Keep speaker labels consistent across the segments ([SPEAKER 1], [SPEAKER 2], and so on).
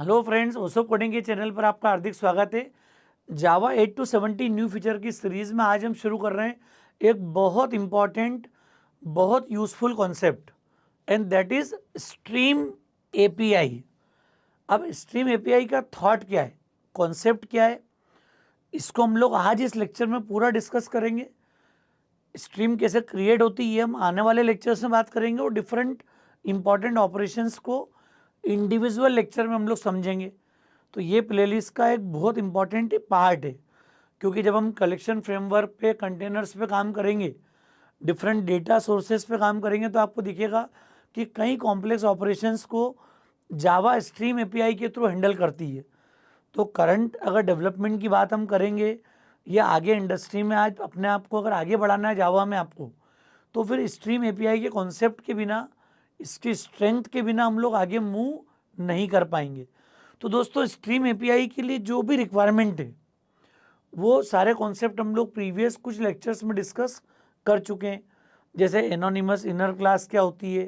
[SPEAKER 1] Hello friends, ओसो coding के channel पर आपका हार्दिक स्वागत है। जावा 8 to 17 न्यू फीचर की सीरीज़ में आज हम शुरू कर रहे हैं एक बहुत इम्पॉर्टेंट, बहुत useful concept, and that is stream API. अब स्ट्रीम एपीआई का थॉट क्या है, कॉन्सेप्ट क्या है, इसको हम लोग आज इस लेक्चर में पूरा डिस्कस करेंगे। स्ट्रीम कैसे क्रिएट होती है हम आने वाले लेक्चर्स में बात करेंगे, और डिफरेंट इंपॉर्टेंट ऑपरेशंस को इंडिविजुअल लेक्चर में हम लोग समझेंगे। तो ये प्लेलिस्ट का एक बहुत इंपॉर्टेंट पार्ट है, क्योंकि जब हम कलेक्शन फ्रेमवर्क पे, कंटेनर्स पे काम करेंगे, डिफरेंट डेटा सोर्सेज पे काम करेंगे, तो आपको दिखेगा कि कई कॉम्प्लेक्स ऑपरेशंस को जावा स्ट्रीम एपीआई के थ्रू हैंडल करती है। तो करंट अगर डेवलपमेंट की बात हम करेंगे, या आगे इंडस्ट्री में आज अपने आप को अगर आगे बढ़ाना है जावा में आपको, तो फिर स्ट्रीम एपीआई के कॉन्सेप्ट के बिना, इसकी स्ट्रेंथ के बिना हम लोग आगे मूव नहीं कर पाएंगे। तो दोस्तों, स्ट्रीम एपीआई के लिए जो भी रिक्वायरमेंट है, वो सारे कॉन्सेप्ट हम लोग प्रीवियस कुछ लेक्चर्स में डिस्कस कर चुके हैं। जैसे एनोनिमस इनर क्लास क्या होती है,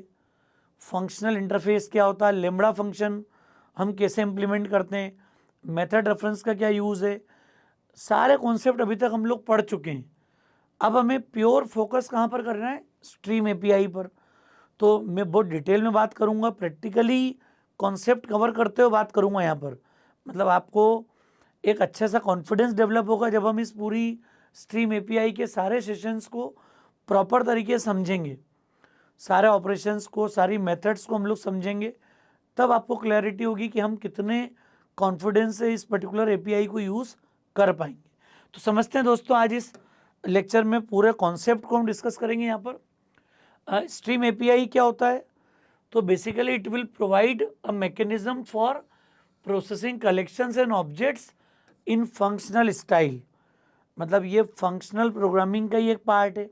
[SPEAKER 1] फंक्शनल इंटरफेस क्या होता है, लेम्बडा फंक्शन हम कैसे इम्प्लीमेंट करते हैं, मेथड रेफरेंस का क्या यूज़ है, सारे कॉन्सेप्ट अभी तक हम लोग पढ़ चुके हैं। अब हमें प्योर फोकस कहाँ पर करना है, स्ट्रीम एपीआई पर। तो मैं बहुत डिटेल में बात करूँगा, प्रैक्टिकली कॉन्सेप्ट कवर करते हुए बात करूँगा यहाँ पर। मतलब आपको एक अच्छा सा कॉन्फिडेंस डेवलप होगा जब हम इस पूरी स्ट्रीम एपीआई के सारे सेशंस को प्रॉपर तरीके से समझेंगे, सारे ऑपरेशंस को, सारी मेथड्स को हम लोग समझेंगे, तब आपको क्लैरिटी होगी कि हम कितने कॉन्फिडेंस से इस पर्टिकुलर एपीआई को यूज़ कर पाएंगे। तो समझते हैं दोस्तों, आज इस लेक्चर में पूरे कॉन्सेप्ट को हम डिस्कस करेंगे। यहाँ पर स्ट्रीम एपीआई क्या होता है, तो basically it will provide a mechanism for processing collections and objects in functional style. मतलब ये फंक्शनल प्रोग्रामिंग का ही एक पार्ट है।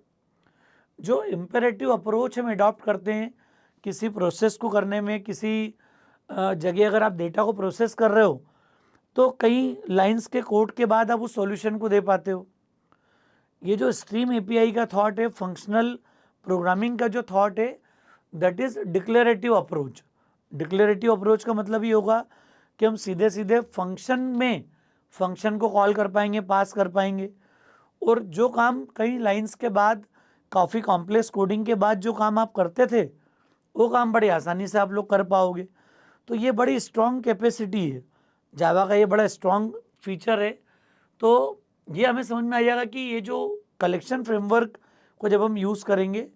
[SPEAKER 1] जो इम्पेरेटिव अप्रोच हम अडॉप्ट करते हैं किसी प्रोसेस को करने में, किसी जगह अगर आप डेटा को प्रोसेस कर रहे हो, तो कई लाइंस के कोड के बाद आप उस सॉल्यूशन को दे पाते हो। ये जो स्ट्रीम एपीआई का थॉट है, फंक्शनल प्रोग्रामिंग का जो थॉट है, that is declarative approach. Declarative approach का मतलब ये होगा कि हम सीधे सीधे फंक्शन में फंक्शन को कॉल कर पाएंगे, पास कर पाएंगे, और जो काम कई लाइंस के बाद, काफ़ी कॉम्प्लेक्स कोडिंग के बाद जो काम आप करते थे, वो काम बड़ी आसानी से आप लोग कर पाओगे। तो ये बड़ी स्ट्रॉन्ग कैपेसिटी है जावा का, ये बड़ा स्ट्रॉन्ग फीचर है। तो ये हमें समझ में आ जाएगा कि ये जो कलेक्शन फ्रेमवर्क को जब हम यूज़ करेंगे,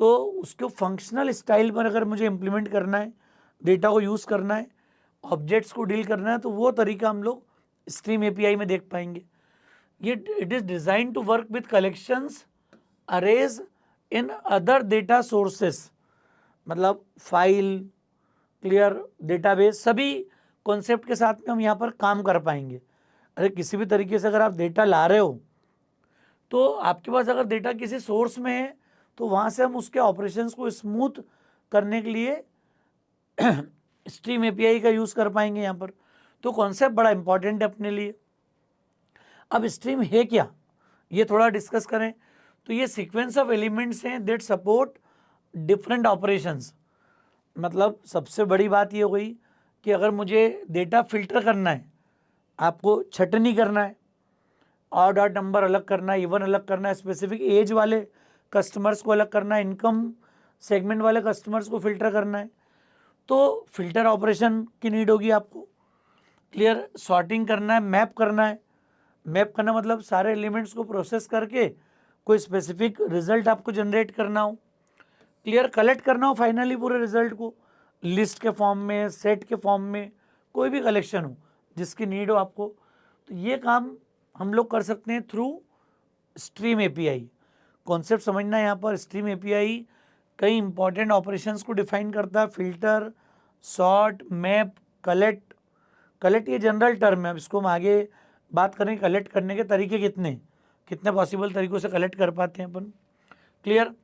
[SPEAKER 1] तो उसको फंक्शनल स्टाइल पर अगर मुझे इम्प्लीमेंट करना है, डेटा को यूज़ करना है, ऑब्जेक्ट्स को डील करना है, तो वो तरीका हम लोग स्ट्रीम एपीआई में देख पाएंगे। ये it is design to work with collections, arrays in other data sources, मतलब फाइल, क्लियर, डेटाबेस, सभी कॉन्सेप्ट के साथ में हम यहाँ पर काम कर पाएंगे। अरे किसी भी तरीके से अगर आप डेटा ला रहे हो, तो आपके पास अगर डेटा किसी सोर्स में है, तो वहाँ से हम उसके ऑपरेशंस को स्मूथ करने के लिए स्ट्रीम एपीआई का यूज़ कर पाएंगे यहाँ पर। तो कॉन्सेप्ट बड़ा इंपॉर्टेंट है अपने लिए। अब स्ट्रीम है क्या, ये थोड़ा डिस्कस करें। तो ये सीक्वेंस ऑफ एलिमेंट्स हैं दैट सपोर्ट डिफरेंट ऑपरेशंस। मतलब सबसे बड़ी बात ये हो गई कि अगर मुझे डेटा फिल्टर करना है, आपको छटनी करना है, ऑड ऑड नंबर अलग करना है, इवन अलग करना है, स्पेसिफिक एज वाले कस्टमर्स को अलग करना है, इनकम सेगमेंट वाले कस्टमर्स को फिल्टर करना है, तो फिल्टर ऑपरेशन की नीड होगी आपको। क्लियर, सॉर्टिंग करना है, मैप करना है। मैप करना मतलब सारे एलिमेंट्स को प्रोसेस करके कोई स्पेसिफिक रिजल्ट आपको जनरेट करना हो। क्लियर, कलेक्ट करना हो फाइनली पूरे रिजल्ट को, लिस्ट के फॉर्म में, सेट के फॉर्म में, कोई भी कलेक्शन हो जिसकी नीड हो आपको, तो ये काम हम लोग कर सकते हैं थ्रू स्ट्रीम एपीआई। कॉन्सेप्ट समझना है यहाँ पर। स्ट्रीम एपीआई कई इंपॉर्टेंट ऑपरेशंस को डिफाइन करता है, filter, sort, map, collect. Collect ये जनरल टर्म है, अब इसको हम आगे बात करें कलेक्ट करने के तरीके कितने कितने पॉसिबल तरीकों से कलेक्ट कर पाते हैं अपन। Clear,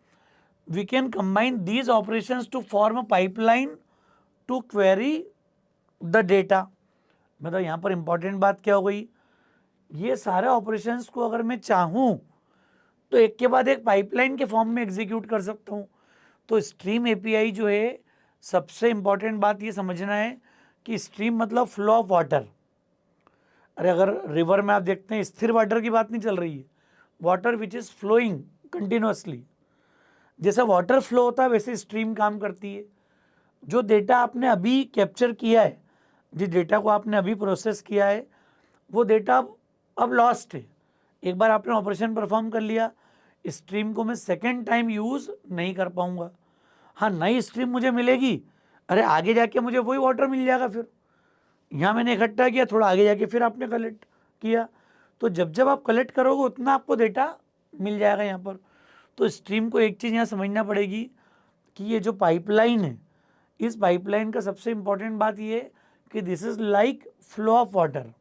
[SPEAKER 1] we can combine these operations to form a pipeline to query the data। मतलब यहाँ पर इंपॉर्टेंट बात क्या हो गई, ये सारे ऑपरेशंस को अगर मैं चाहूँ तो एक के बाद एक पाइपलाइन के फॉर्म में एग्जीक्यूट कर सकता हूँ। तो स्ट्रीम एपीआई जो है, सबसे इंपॉर्टेंट बात ये समझना है कि स्ट्रीम मतलब फ्लो ऑफ वाटर। अरे अगर रिवर में आप देखते हैं स्थिर वाटर की बात नहीं चल रही है, water which is flowing continuously. जैसा वाटर फ्लो होता है वैसे स्ट्रीम काम करती है। जो डेटा आपने अभी कैप्चर किया है, जिस डेटा को आपने अभी प्रोसेस किया है, वो डेटा अब लॉस्ट है। एक बार आपने ऑपरेशन परफॉर्म कर लिया, स्ट्रीम को मैं सेकेंड टाइम यूज़ नहीं कर पाऊंगा। हाँ, नई स्ट्रीम मुझे मिलेगी, अरे आगे जाके मुझे वही वाटर मिल जाएगा। फिर यहाँ मैंने इकट्ठा किया, थोड़ा आगे जाके फिर आपने कलेक्ट किया, तो जब जब आप कलेक्ट करोगे उतना आपको डेटा मिल जाएगा यहाँ पर। तो स्ट्रीम को एक चीज़ यहाँ समझना पड़ेगी कि ये जो पाइपलाइन है, इस पाइपलाइन का सबसे इंपॉर्टेंट बात ये है कि this is like flow of water.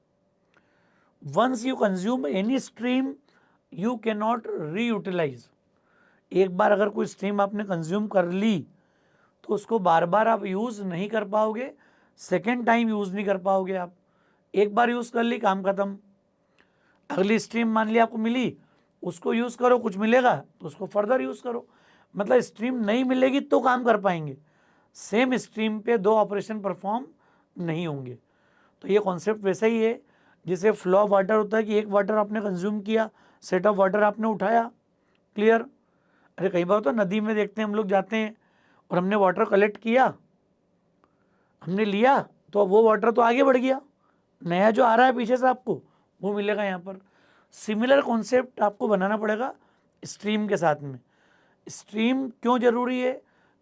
[SPEAKER 1] Once you consume any stream you can not reutilize. एक बार अगर कोई स्ट्रीम आपने कंज्यूम कर ली तो उसको बार बार आप यूज़ नहीं कर पाओगे, सेकेंड टाइम यूज़ नहीं कर पाओगे आप। एक बार यूज़ कर ली, काम खत्म। अगली स्ट्रीम मान ली आपको मिली, उसको यूज़ करो, कुछ मिलेगा तो उसको फर्दर यूज़ करो। मतलब स्ट्रीम नहीं मिलेगी तो काम कर पाएंगे, सेम स्ट्रीम पे दो ऑपरेशन परफॉर्म नहीं होंगे। तो ये कॉन्सेप्ट वैसा ही है जिसे फ्लो ऑफ वाटर होता है कि एक वाटर आपने कंज्यूम किया, सेट ऑफ वाटर आपने उठाया। क्लियर? अरे कई बार तो नदी में देखते हैं हम लोग जाते हैं और हमने वाटर कलेक्ट किया, हमने लिया, तो वो वाटर तो आगे बढ़ गया, नया जो आ रहा है पीछे से आपको वो मिलेगा यहाँ पर। सिमिलर कॉन्सेप्ट आपको बनाना पड़ेगा स्ट्रीम के साथ में। स्ट्रीम क्यों जरूरी है?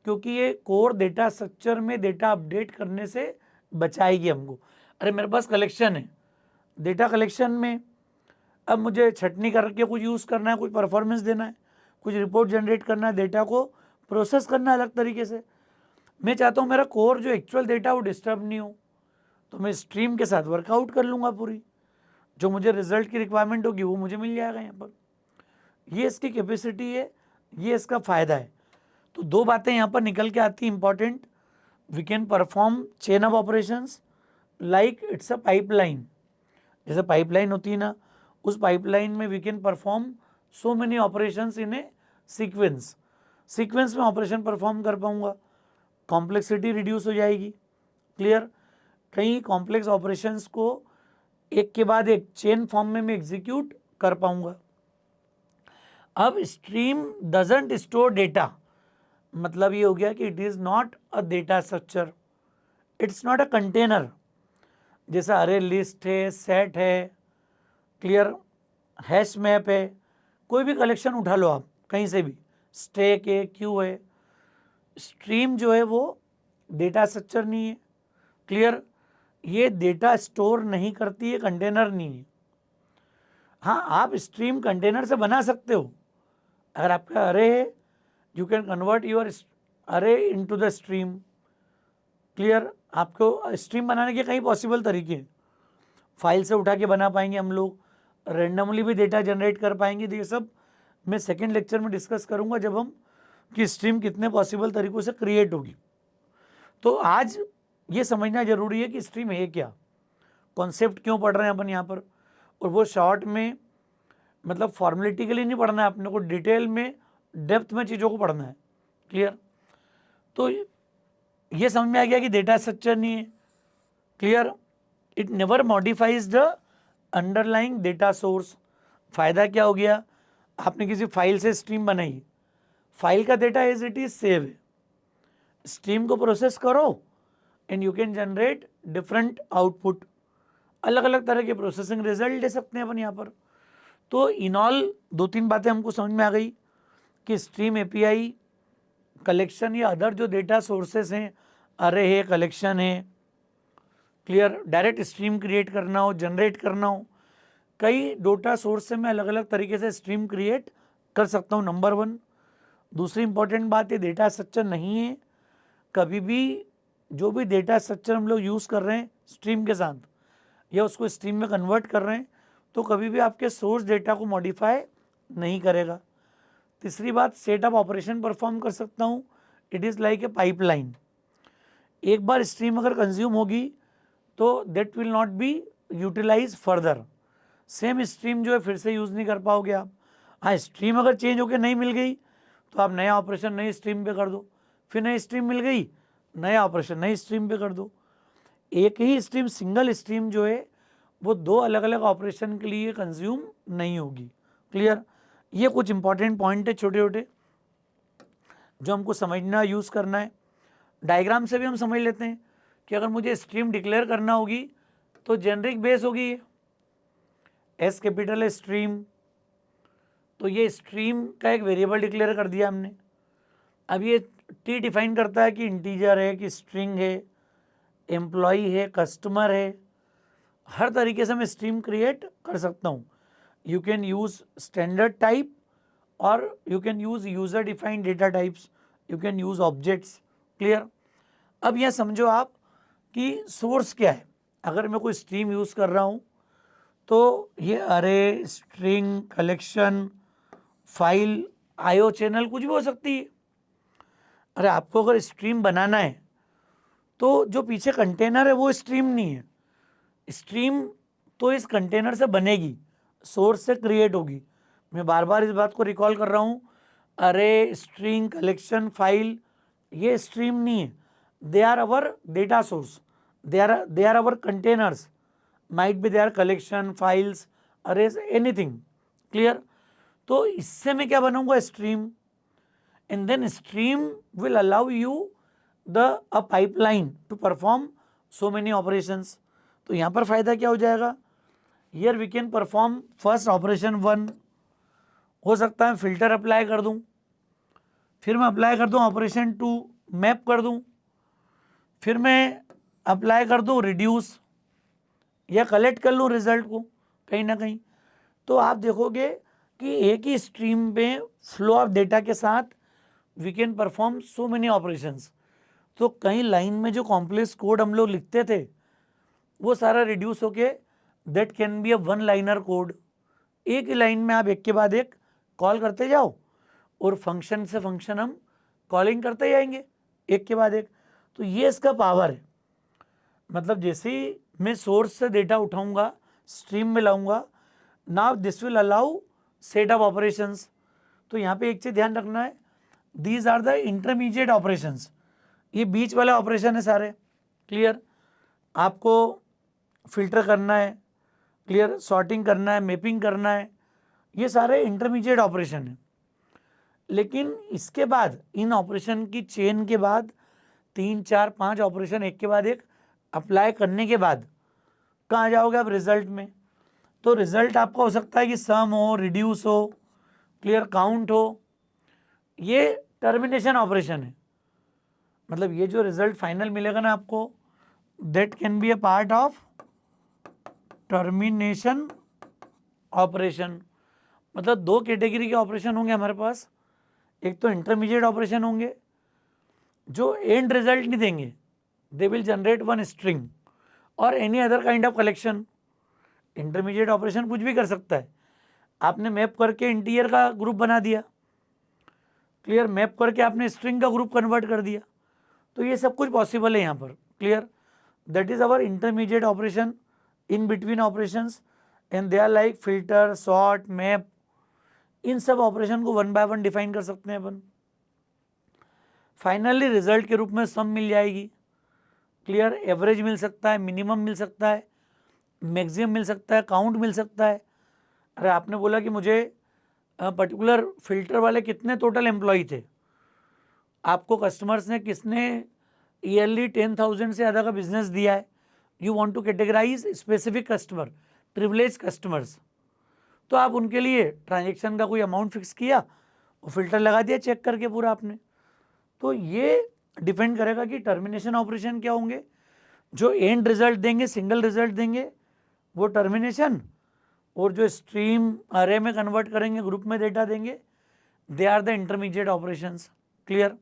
[SPEAKER 1] क्योंकि ये कोर डेटा स्ट्रक्चर में डेटा अपडेट करने से बचाएगी हमको। अरे मेरे पास कलेक्शन है, डेटा कलेक्शन में अब मुझे छटनी करके कुछ यूज़ करना है, कुछ परफॉर्मेंस देना है, कुछ रिपोर्ट जनरेट करना है, डेटा को प्रोसेस करना है अलग तरीके से। मैं चाहता हूँ मेरा कोर जो एक्चुअल डेटा वो डिस्टर्ब नहीं हो, तो मैं स्ट्रीम के साथ वर्कआउट कर लूँगा पूरी, जो मुझे रिजल्ट की रिक्वायरमेंट होगी वो मुझे मिल जाएगा यहाँ पर। ये इसकी कैपेसिटी है, ये इसका फ़ायदा है। तो दो बातें यहाँ पर निकल के आती important. We can perform chain of operations like it's a pipeline. जैसे पाइपलाइन होती है ना, उस पाइपलाइन में we can perform so many operations in a sequence. Sequence में ऑपरेशन परफॉर्म कर पाऊंगा, कॉम्प्लेक्सिटी रिड्यूस हो जाएगी। क्लियर? कई कॉम्प्लेक्स ऑपरेशंस को एक के बाद एक चेन फॉर्म में मैं एग्जीक्यूट कर पाऊंगा। अब स्ट्रीम डजंट स्टोर डेटा, मतलब ये हो गया कि it is not a data structure, it's not a container. जैसा अरे लिस्ट है, सेट है, क्लियर, हैश मैप है, कोई भी कलेक्शन उठा लो आप कहीं से भी, स्टैक है, क्यू है। स्ट्रीम जो है वो डेटा स्ट्रक्चर नहीं है। क्लियर? ये डेटा स्टोर नहीं करती है, कंटेनर नहीं है। हाँ, आप स्ट्रीम कंटेनर से बना सकते हो। अगर आपका अरे है, यू कैन कन्वर्ट योर अरे इनटू द स्ट्रीम। क्लियर? आपको स्ट्रीम बनाने के कई पॉसिबल तरीके हैं। फाइल से उठा के बना पाएंगे हम लोग, रेंडमली भी डेटा जनरेट कर पाएंगे। ये सब मैं सेकेंड लेक्चर में डिस्कस करूंगा जब हम कि स्ट्रीम कितने पॉसिबल तरीकों से क्रिएट होगी। तो आज ये समझना जरूरी है कि स्ट्रीम है क्या, कॉन्सेप्ट क्यों पढ़ रहे हैं अपन यहाँ पर, और वो शॉर्ट में मतलब फॉर्मेलिटी के लिए नहीं पढ़ना है, अपने को डिटेल में डेप्थ में चीज़ों को पढ़ना है। क्लियर? तो ये समझ में आ गया कि डेटा स्ट्रक्चर नहीं है। Clear? It never modifies the underlying data source. फायदा क्या हो गया? आपने किसी फाइल से स्ट्रीम बनाई, फाइल का data as it is save है, स्ट्रीम को प्रोसेस करो and you can generate different output. अलग अलग तरह के प्रोसेसिंग रिजल्ट दे सकते हैं अपन यहाँ पर। तो इन ऑल दो तीन बातें हमको समझ में आ गई कि स्ट्रीम एपीआई, कलेक्शन या अदर जो डेटा सोर्सेस हैं, अरे है, कलेक्शन है, क्लियर, डायरेक्ट स्ट्रीम क्रिएट करना हो, जनरेट करना हो, कई डेटा सोर्स से मैं अलग अलग तरीके से स्ट्रीम क्रिएट कर सकता हूँ, नंबर वन। दूसरी इंपॉर्टेंट बात है, डेटा स्ट्रक्चर नहीं है। कभी भी जो भी डेटा स्ट्रक्चर हम लोग यूज़ कर रहे हैं स्ट्रीम के साथ या उसको स्ट्रीम में कन्वर्ट कर रहे हैं, तो कभी भी आपके सोर्स डेटा को मॉडिफाई नहीं करेगा। तीसरी बात, सेट ऑफ ऑपरेशन परफॉर्म कर सकता हूँ, it is like a pipeline. एक बार स्ट्रीम अगर कंज्यूम होगी तो that will not be utilize further. Same stream जो है फिर से यूज़ नहीं कर पाओगे आप। हाँ, स्ट्रीम अगर चेंज होकर नहीं मिल गई तो आप नया ऑपरेशन नई स्ट्रीम पे कर दो, फिर नई स्ट्रीम मिल गई, नया ऑपरेशन नई स्ट्रीम पे कर दो। एक ही स्ट्रीम, सिंगल स्ट्रीम जो है वो दो अलग अलग ऑपरेशन के लिए कंज्यूम नहीं होगी। क्लियर? ये कुछ इंपॉर्टेंट पॉइंट है छोटे छोटे जो हमको समझना, यूज़ करना है। डायग्राम से भी हम समझ लेते हैं कि अगर मुझे स्ट्रीम डिक्लेयर करना होगी तो जेनरिक बेस होगी ये, एस कैपिटल है स्ट्रीम, तो ये स्ट्रीम का एक वेरिएबल डिक्लेयर कर दिया हमने। अब ये टी डिफाइन करता है कि इंटीजर है कि स्ट्रिंग है, एम्प्लॉई है, कस्टमर है, हर तरीके से मैं स्ट्रीम क्रिएट कर सकता हूँ। You can use standard type और you can use user defined data types, you can use objects. Clear? अब यह समझो आप कि सोर्स क्या है। अगर मैं कोई स्ट्रीम यूज़ कर रहा हूँ तो ये अरे, string, collection, file, IO channel कुछ भी हो सकती है। अरे आपको अगर स्ट्रीम बनाना है तो जो पीछे कंटेनर है वो स्ट्रीम नहीं है, स्ट्रीम तो इस कंटेनर से बनेगी, सोर्स से क्रिएट होगी। मैं बार बार इस बात को रिकॉल कर रहा हूँ, अरे, स्ट्रिंग, कलेक्शन, फाइल, ये स्ट्रीम नहीं है, they are our data source, they are our containers, might be they are collection, files, arrays, anything. Clear? तो इससे मैं क्या बनाऊंगा, stream, and then stream will allow you a pipeline to perform so many operations। तो यहाँ पर फायदा क्या हो जाएगा, here we can perform first operation 1, हो सकता है फिल्टर अप्लाई कर दूँ, फिर मैं अप्लाई कर दूँ ऑपरेशन 2, मैप कर दूँ, फिर मैं अप्लाई कर दूँ रिड्यूस, या कलेक्ट कर लूँ रिजल्ट को कहीं ना कहीं। तो आप देखोगे कि एक ही स्ट्रीम में फ्लो ऑफ डेटा के साथ we can perform so many operations. तो कई लाइन में जो कॉम्प्लेक्स कोड हम लोग लिखते थे वो सारा रिड्यूस होके that can be a one liner code. एक ही लाइन में आप एक के बाद एक कॉल करते जाओ और फंक्शन से फंक्शन हम कॉलिंग करते जाएंगे एक के बाद एक। तो ये इसका पावर है। मतलब जैसे ही मैं सोर्स से डेटा उठाऊंगा, स्ट्रीम में लाऊंगा, now this will allow set of operations. तो यहाँ पे एक चीज़ ध्यान रखना है, these are the intermediate operations, ये बीच वाले ऑपरेशन है सारे। क्लियर? आपको फिल्टर करना है, क्लियर, सॉर्टिंग करना है, मैपिंग करना है, ये सारे इंटरमीडिएट ऑपरेशन है। लेकिन इसके बाद इन ऑपरेशन की चेन के बाद 3, 4, 5 ऑपरेशन एक के बाद एक अप्लाई करने के बाद कहाँ जाओगे आप, रिजल्ट में। तो रिजल्ट आपका हो सकता है कि सम हो, रिड्यूस हो, क्लियर, काउंट हो, ये टर्मिनेशन ऑपरेशन है। मतलब ये जो रिजल्ट फाइनल मिलेगा ना आपको, that can be a part of termination operation. मतलब दो कैटेगरी के ऑपरेशन होंगे हमारे पास, एक तो इंटरमीडिएट ऑपरेशन होंगे जो एंड रिजल्ट नहीं देंगे, they will generate one string और any other kind of collection. Intermediate operation कुछ भी कर सकता है। आपने मैप करके इंटीजर का ग्रुप बना दिया, क्लियर, मैप करके आपने स्ट्रिंग का ग्रुप कन्वर्ट कर दिया, तो ये सब कुछ पॉसिबल है यहाँ पर। Clear? That is our intermediate operation in between operations and they are like filter, sort, map. इन सब ऑपरेशन को वन बाय वन डिफाइन कर सकते हैं अपन। फाइनली रिजल्ट के रूप में सम मिल जाएगी। क्लियर? एवरेज मिल सकता है, मिनिमम मिल सकता है, मैक्सिमम मिल सकता है, काउंट मिल सकता है। अरे आपने बोला कि मुझे पर्टिकुलर फिल्टर वाले कितने टोटल एम्प्लॉय थे, आपको कस्टमर्स ने किसने ईयरली 10,000 से ज़्यादा का बिजनेस दिया है, you want to categorize specific customer, privilege customers, तो आप उनके लिए ट्रांजेक्शन का कोई अमाउंट फिक्स किया और फिल्टर लगा दिया चेक करके पूरा आपने। तो ये डिपेंड करेगा कि टर्मिनेशन ऑपरेशन क्या होंगे, जो एंड रिजल्ट देंगे, सिंगल रिजल्ट देंगे वो टर्मिनेशन, और जो स्ट्रीम अरे में कन्वर्ट करेंगे, ग्रुप में डेटा देंगे, they are the intermediate operations. Clear?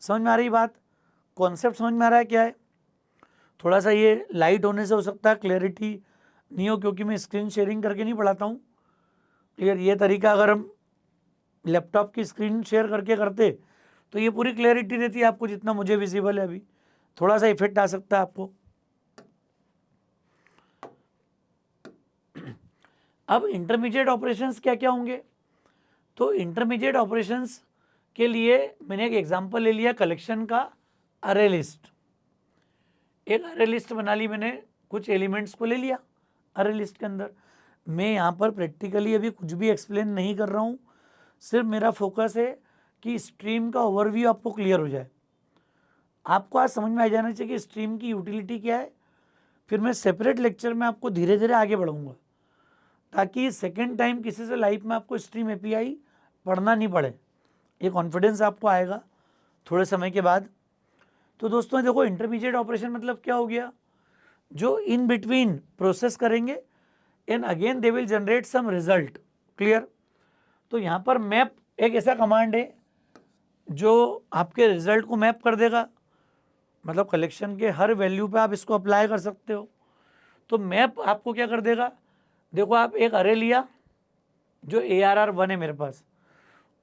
[SPEAKER 1] समझ में आ रही बात? कॉन्सेप्ट समझ में आ रहा है क्या है? थोड़ा सा ये लाइट होने से हो सकता है क्लैरिटी नहीं हो, क्योंकि मैं स्क्रीन शेयरिंग करके नहीं पढ़ाता हूँ। क्लियर? ये तरीका अगर हम लैपटॉप की स्क्रीन शेयर करके करते तो ये पूरी क्लैरिटी रहती है आपको, जितना मुझे विजिबल है अभी। थोड़ा सा इफेक्ट आ सकता है आपको। अब इंटरमीडिएट ऑपरेशंस क्या क्या होंगे? तो इंटरमीडिएट ऑपरेशंस के लिए मैंने एक एग्जांपल ले लिया कलेक्शन का, अरे लिस्ट। एक अरे लिस्ट बना ली मैंने, कुछ एलिमेंट्स को ले लिया अरे लिस्ट के अंदर। मैं यहाँ पर प्रैक्टिकली अभी कुछ भी एक्सप्लेन नहीं कर रहा हूँ, सिर्फ मेरा फोकस है कि स्ट्रीम का ओवरव्यू आपको क्लियर हो जाए। आपको आज समझ में आ जाना चाहिए कि स्ट्रीम की यूटिलिटी क्या है। फिर मैं सेपरेट लेक्चर में आपको धीरे धीरे आगे बढ़ाऊंगा, ताकि सेकेंड टाइम किसी से लाइफ में आपको स्ट्रीम एपीआई पढ़ना नहीं पड़े। ये कॉन्फिडेंस आपको आएगा थोड़े समय के बाद। तो दोस्तों देखो, इंटरमीडिएट ऑपरेशन मतलब क्या हो गया, जो इन बिटवीन प्रोसेस करेंगे and again they will generate some result. Clear. तो यहाँ पर मैप एक ऐसा कमांड है जो आपके रिजल्ट को मैप कर देगा, मतलब कलेक्शन के हर वैल्यू पे आप इसको अप्लाई कर सकते हो। तो मैप आपको क्या कर देगा, देखो आप एक अरे लिया जो ARR1 है मेरे पास,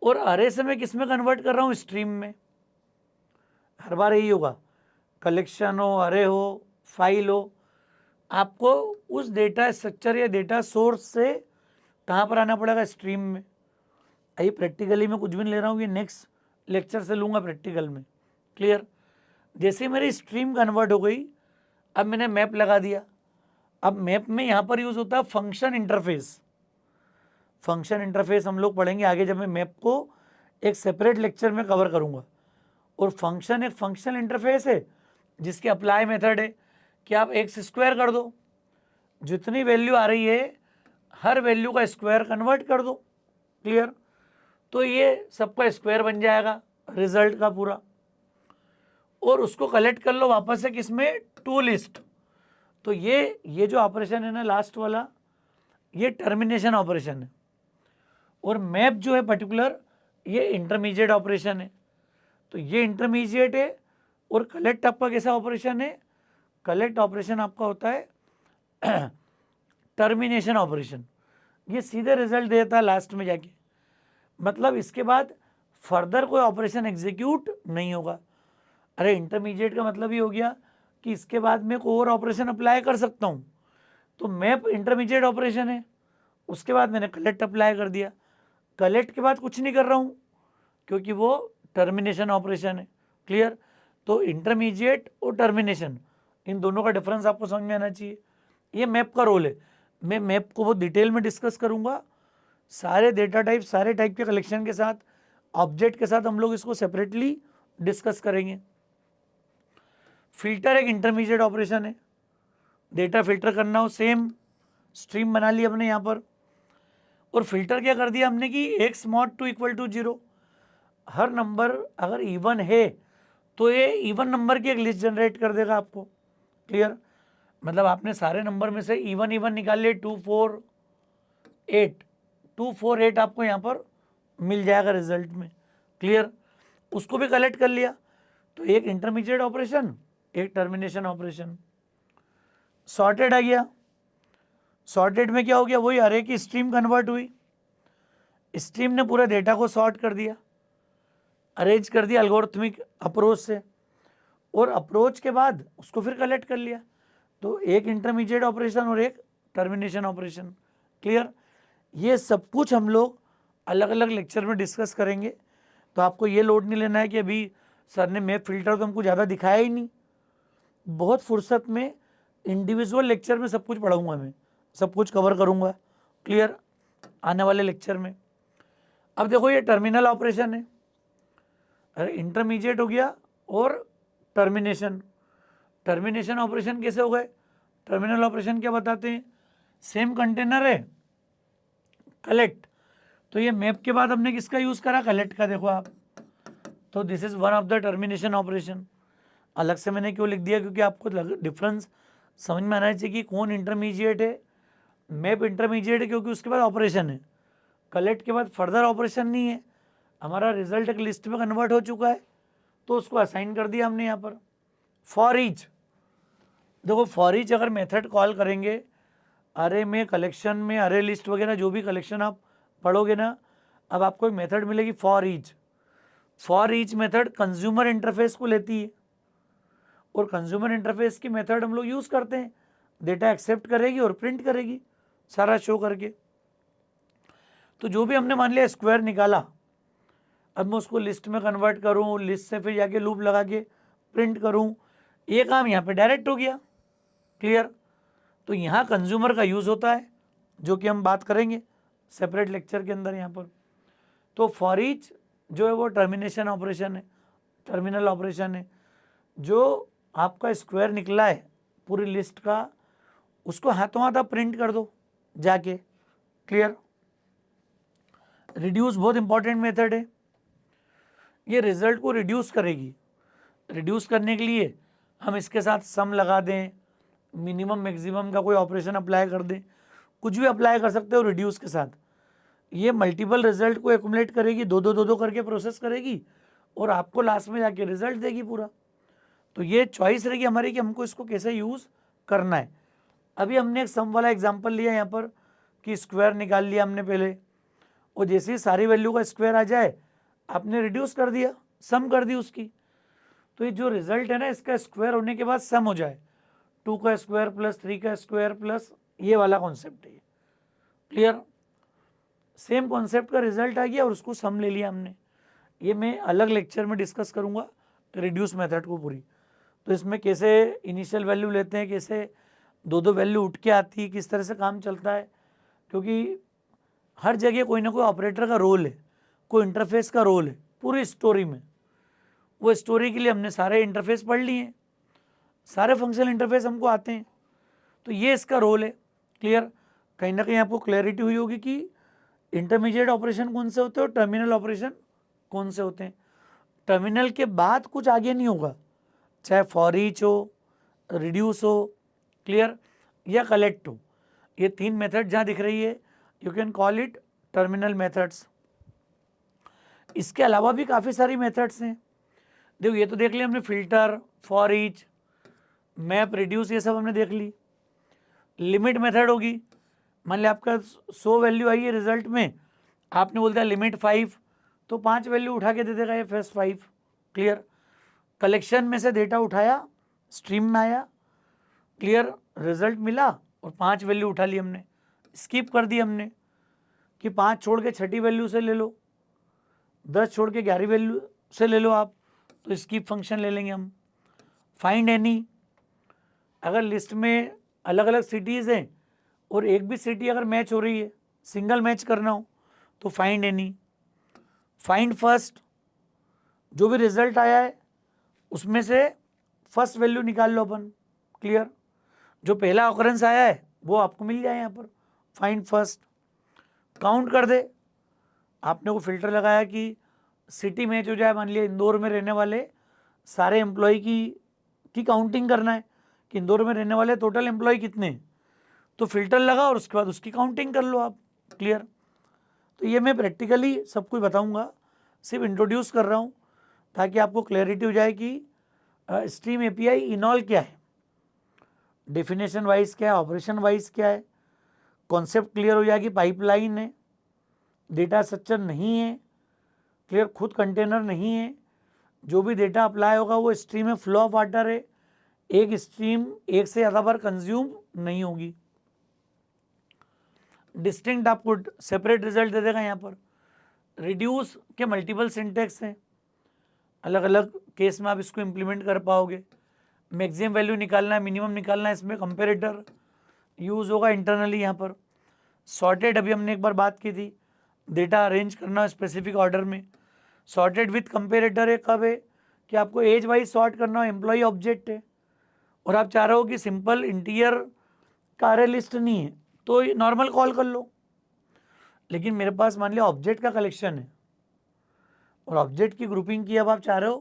[SPEAKER 1] और अरे से मैं किस में कन्वर्ट कर रहा हूँ, स्ट्रीम में। हर बार यही होगा, कलेक्शन हो, अरे हो, फाइल हो, आपको उस डेटा स्ट्रक्चर या डेटा सोर्स से कहाँ पर आना पड़ेगा, स्ट्रीम में। ये प्रैक्टिकली मैं कुछ भी नहीं ले रहा हूँ, ये नेक्स्ट लेक्चर से लूँगा प्रैक्टिकल में। क्लियर। जैसे मेरी स्ट्रीम कन्वर्ट हो गई, अब मैंने मैप लगा दिया। अब मैप में यहाँ पर यूज़ होता है फंक्शन इंटरफेस। फंक्शन इंटरफेस हम लोग पढ़ेंगे आगे, जब मैं मैप को एक सेपरेट लेक्चर में कवर करूँगा। और फंक्शन एक फंक्शनल इंटरफेस है जिसके अप्लाई मेथड है कि आप एक्स स्क्वायर कर दो, जितनी वैल्यू आ रही है हर वैल्यू का स्क्वायर कन्वर्ट कर दो। क्लियर। तो ये सबका स्क्वायर बन जाएगा रिजल्ट का पूरा, और उसको कलेक्ट कर लो वापस से किसमें, टू लिस्ट। तो ये जो ऑपरेशन है ना लास्ट वाला, ये टर्मिनेशन ऑपरेशन है। और मैप जो है पर्टिकुलर, ये इंटरमीडिएट ऑपरेशन है। तो ये इंटरमीडिएट है। और कलेक्ट आपका कैसा ऑपरेशन है, कलेक्ट ऑपरेशन आपका होता है टर्मिनेशन ऑपरेशन। ये सीधे रिजल्ट देता है लास्ट में जाके, मतलब इसके बाद फर्दर कोई ऑपरेशन एग्जीक्यूट नहीं होगा। अरे इंटरमीडिएट का मतलब ये हो गया कि इसके बाद मैं कोई और ऑपरेशन अप्लाई कर सकता हूँ। तो मैप इंटरमीडिएट ऑपरेशन है, उसके बाद मैंने कलेक्ट अप्लाई कर दिया। कलेक्ट के बाद कुछ नहीं कर रहा हूँ क्योंकि वो टर्मिनेशन ऑपरेशन है। क्लियर। तो इंटरमीडिएट और टर्मिनेशन, इन दोनों का डिफरेंस आपको समझ में आना चाहिए। ये मैप का रोल है। मैं मैप को बहुत डिटेल में डिस्कस करूँगा, सारे डेटा टाइप, सारे टाइप के कलेक्शन के साथ, ऑब्जेक्ट के साथ हम लोग इसको सेपरेटली डिस्कस करेंगे। फिल्टर एक इंटरमीडिएट ऑपरेशन है, डेटा फिल्टर करना हो, सेम स्ट्रीम बना ली हमने यहाँ पर। और फिल्टर क्या कर दिया हमने कि x mod two equal to 0, हर नंबर अगर इवन है तो ये इवन नंबर की एक लिस्ट जनरेट कर देगा आपको। क्लियर। मतलब आपने सारे नंबर में से इवन निकाल लिए, 2 4 8, 2 4 8 आपको यहाँ पर मिल जाएगा रिजल्ट में। क्लियर। उसको भी कलेक्ट कर लिया। तो एक इंटरमीडिएट ऑपरेशन, एक टर्मिनेशन ऑपरेशन। सॉर्टेड आ गया। सॉर्टेड में क्या हो गया, वही अरे की स्ट्रीम कन्वर्ट हुई, स्ट्रीम ने पूरे डेटा को सॉर्ट कर दिया, अरेंज कर दिया एल्गोरिथमिक अप्रोच से, और अप्रोच के बाद उसको फिर कलेक्ट कर लिया। तो एक इंटरमीडिएट ऑपरेशन और एक टर्मिनेशन ऑपरेशन। क्लियर। ये सब कुछ हम लोग अलग अलग लेक्चर में डिस्कस करेंगे। तो आपको ये लोड नहीं लेना है कि अभी सर ने मैप फिल्टर तो हमको ज़्यादा दिखाया ही नहीं। बहुत फुर्सत में इंडिविजुअल लेक्चर में सब कुछ पढ़ाऊँगा, मैं सब कुछ कवर करूँगा। क्लियर। आने वाले लेक्चर में। अब देखो ये टर्मिनल ऑपरेशन है, अरे इंटरमीडिएट हो गया और टर्मिनेशन। टर्मिनेशन ऑपरेशन कैसे हो गए, टर्मिनल ऑपरेशन क्या बताते हैं, सेम कंटेनर है, कलेक्ट। तो ये मैप के बाद हमने किसका यूज़ करा, कलेक्ट का। देखो आप, तो this is one of the termination operation. अलग से मैंने क्यों लिख दिया, क्योंकि आपको डिफरेंस समझ में आना चाहिए कि कौन इंटरमीडिएट है। मैप इंटरमीडिएट है क्योंकि उसके बाद ऑपरेशन है, कलेक्ट के बाद फर्दर ऑपरेशन नहीं है, हमारा रिजल्ट एक लिस्ट में कन्वर्ट हो चुका है, तो उसको असाइन कर दिया हमने यहाँ पर। फॉर ईच, देखो फॉर ईच अगर मेथड कॉल करेंगे अरे में, कलेक्शन में, अरे लिस्ट वगैरह जो भी कलेक्शन आप पढ़ोगे ना, अब आपको एक मेथड मिलेगी for each. For each method consumer interface को लेती है, और कंज्यूमर इंटरफेस की मेथड हम लोग यूज़ करते हैं, डेटा एक्सेप्ट करेगी और प्रिंट करेगी सारा शो करके। तो जो भी हमने मान लिया स्क्वायर निकाला, अब मैं उसको लिस्ट में कन्वर्ट करूँ, लिस्ट से फिर जाके लूप लगा के प्रिंट करूँ, ये काम यहाँ पे डायरेक्ट हो गया। क्लियर? तो यहाँ कंज्यूमर का यूज़ होता है, जो कि हम बात करेंगे सेपरेट लेक्चर के अंदर यहाँ पर। तो फॉर ईच जो है वो टर्मिनेशन ऑपरेशन है, टर्मिनल ऑपरेशन है। जो आपका स्क्वायर निकला है पूरी लिस्ट का, उसको हाथों हाथ आप प्रिंट कर दो जाके। क्लियर? रिड्यूस बहुत इंपॉर्टेंट मेथड है, ये रिजल्ट को रिड्यूस करेगी। रिड्यूस करने के लिए हम इसके साथ सम लगा दें, मिनिमम मैक्सिमम का कोई ऑपरेशन अप्लाई कर दें, कुछ भी अप्लाई कर सकते हो रिड्यूस के साथ। ये मल्टीपल रिजल्ट को एक्युमुलेट करेगी, दो करके प्रोसेस करेगी और आपको लास्ट में जाके रिजल्ट देगी पूरा। तो ये चॉइस रहेगी हमारी कि हमको इसको कैसे यूज़ करना है। अभी हमने एक सम वाला एग्जांपल लिया यहाँ पर कि स्क्वायर निकाल लिया हमने पहले, और जैसे ही सारी वैल्यू का स्क्वायर आ जाए आपने रिड्यूस कर दिया, सम कर दी उसकी। तो ये जो रिजल्ट है ना, इसका स्क्वायर होने के बाद सम हो जाए, 2 का स्क्वायर प्लस 3 का स्क्वायर प्लस ये वाला कॉन्सेप्ट है। क्लियर? सेम कॉन्सेप्ट का रिजल्ट आ गया और उसको सम ले लिया हमने। ये मैं अलग लेक्चर में डिस्कस करूँगा रिड्यूस मेथड को पूरी। तो इसमें कैसे इनिशियल वैल्यू लेते हैं, कैसे दो वैल्यू उठ के आती है, किस तरह से काम चलता है, क्योंकि हर जगह कोई ना कोई ऑपरेटर का रोल है, कोई इंटरफेस का रोल है पूरी स्टोरी में। वो स्टोरी के लिए हमने सारे इंटरफेस पढ़ लिए हैं, सारे फंक्शनल इंटरफेस हमको आते हैं, तो ये इसका रोल है। क्लियर? कहीं ना कहीं आपको क्लैरिटी हुई होगी कि इंटरमीडिएट ऑपरेशन कौन से होते हैं और टर्मिनल ऑपरेशन कौन से होते हैं। टर्मिनल के बाद कुछ आगे नहीं होगा, चाहे फॉर ईच हो, रिड्यूस हो, क्लियर, या कलेक्ट हो। ये 3 मेथड जहाँ दिख रही है, you can call it terminal methods. इसके अलावा भी काफ़ी सारी मेथड्स हैं। देखो ये तो देख लिया हमने, filter, for each, map, reduce, ये सब हमने देख ली। लिमिट मेथड होगी, मान लिया आपका 100 वैल्यू आई है रिजल्ट में, आपने बोल दिया लिमिट 5, तो 5 वैल्यू उठा के दे देगा ये फर्स्ट 5। क्लियर? कलेक्शन में से डेटा उठाया, स्ट्रीम में आया, क्लियर, रिजल्ट मिला और 5 वैल्यू उठा ली हमने, स्किप कर दी हमने कि 5 छोड़ के छठी वैल्यू से ले लो, 10 छोड़ के 11वीं वैल्यू से ले लो आप, तो स्किप फंक्शन ले लेंगे हम। फाइंड एनी, अगर लिस्ट में अलग अलग सिटीज़ हैं और एक भी सिटी अगर मैच हो रही है, सिंगल मैच करना हो, तो फाइंड एनी। फाइंड फर्स्ट, जो भी रिजल्ट आया है उसमें से फर्स्ट वैल्यू निकाल लो अपन। क्लियर? जो पहला ऑकरेंस आया है वो आपको मिल जाए यहाँ पर, फाइंड फर्स्ट। काउंट कर दे, आपने को फिल्टर लगाया कि सिटी मैच हो जाए, मान लिया इंदौर में रहने वाले सारे एम्प्लॉय की काउंटिंग करना है कि इंदौर में रहने वाले टोटल एम्प्लॉय कितने हैं, तो फिल्टर लगा और उसके बाद उसकी काउंटिंग कर लो आप। क्लियर? तो ये मैं प्रैक्टिकली सब कुछ बताऊंगा, सिर्फ इंट्रोड्यूस कर रहा हूँ ताकि आपको क्लैरिटी हो जाए कि स्ट्रीम एपीआई इनऑल क्या है, डेफिनेशन वाइज क्या है, ऑपरेशन वाइज क्या है, कॉन्सेप्ट क्लियर हो जाए कि पाइपलाइन है, डेटा स्ट्रक्चर नहीं है, क्लियर, खुद कंटेनर नहीं है, जो भी डेटा अप्लाई होगा वो स्ट्रीम में फ्लो ऑफ वाटर है, एक स्ट्रीम एक से ज़्यादा बार कंज्यूम नहीं होगी। डिस्टिंक्ट आपको सेपरेट रिजल्ट दे देगा। यहाँ पर रिड्यूस के मल्टीपल सिंटेक्स हैं, अलग अलग केस में आप इसको इम्प्लीमेंट कर पाओगे। मैक्सिमम वैल्यू निकालना है, मिनिमम निकालना है, इसमें कंपेरेटर यूज़ होगा इंटरनली। यहाँ पर सॉर्टेड, अभी हमने एक बार बात की थी, डेटा अरेंज करना स्पेसिफिक ऑर्डर में। सॉर्टेड विथ कंपेरेटर है, कब है कि आपको एज वाइज सॉर्ट करना हो, एम्प्लॉय ऑब्जेक्ट है और आप चाह रहे हो कि सिंपल इंटीरियर का अरे लिस्ट नहीं है, तो नॉर्मल कॉल कर लो। लेकिन मेरे पास मान लिया ऑब्जेक्ट का कलेक्शन है और ऑब्जेक्ट की ग्रुपिंग की, अब आप चाह रहे हो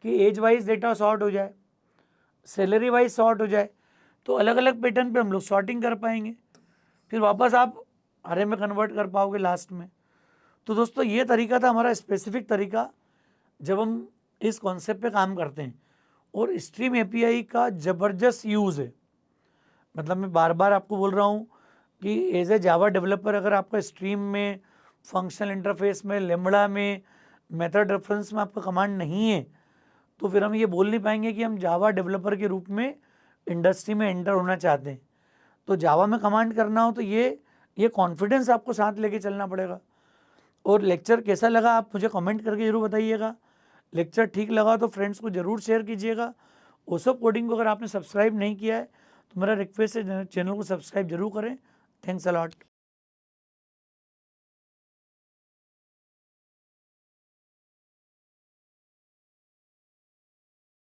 [SPEAKER 1] कि एज वाइज डेटा सॉर्ट हो जाए, सैलरी वाइज सॉर्ट हो जाए, तो अलग अलग पैटर्न पे हम लोग सॉर्टिंग कर पाएंगे, फिर वापस आप अरे में कन्वर्ट कर पाओगे लास्ट में। तो दोस्तों ये तरीका था हमारा स्पेसिफिक तरीका जब हम इस कॉन्सेप्ट पे काम करते हैं। और स्ट्रीम एपीआई का ज़बरदस्त यूज़ है, मतलब मैं बार बार आपको बोल रहा हूँ कि एज ए जावा डेवलपर अगर आपका स्ट्रीम में, फंक्शनल इंटरफेस में, लेमड़ा में, मेथड रेफरेंस में आपका कमांड नहीं है, तो फिर हम ये बोल नहीं पाएंगे कि हम जावा डेवलपर के रूप में इंडस्ट्री में एंटर होना चाहते हैं। तो जावा में कमांड करना हो तो ये कॉन्फिडेंस आपको साथ लेके चलना पड़ेगा। और लेक्चर कैसा लगा आप मुझे कमेंट करके ज़रूर बताइएगा। लेक्चर ठीक लगा तो फ्रेंड्स को ज़रूर शेयर कीजिएगा ओसोप कोडिंग को अगर आपने सब्सक्राइब नहीं किया है तो मेरा रिक्वेस्ट है चैनल को सब्सक्राइब जरूर करें। Thanks a lot.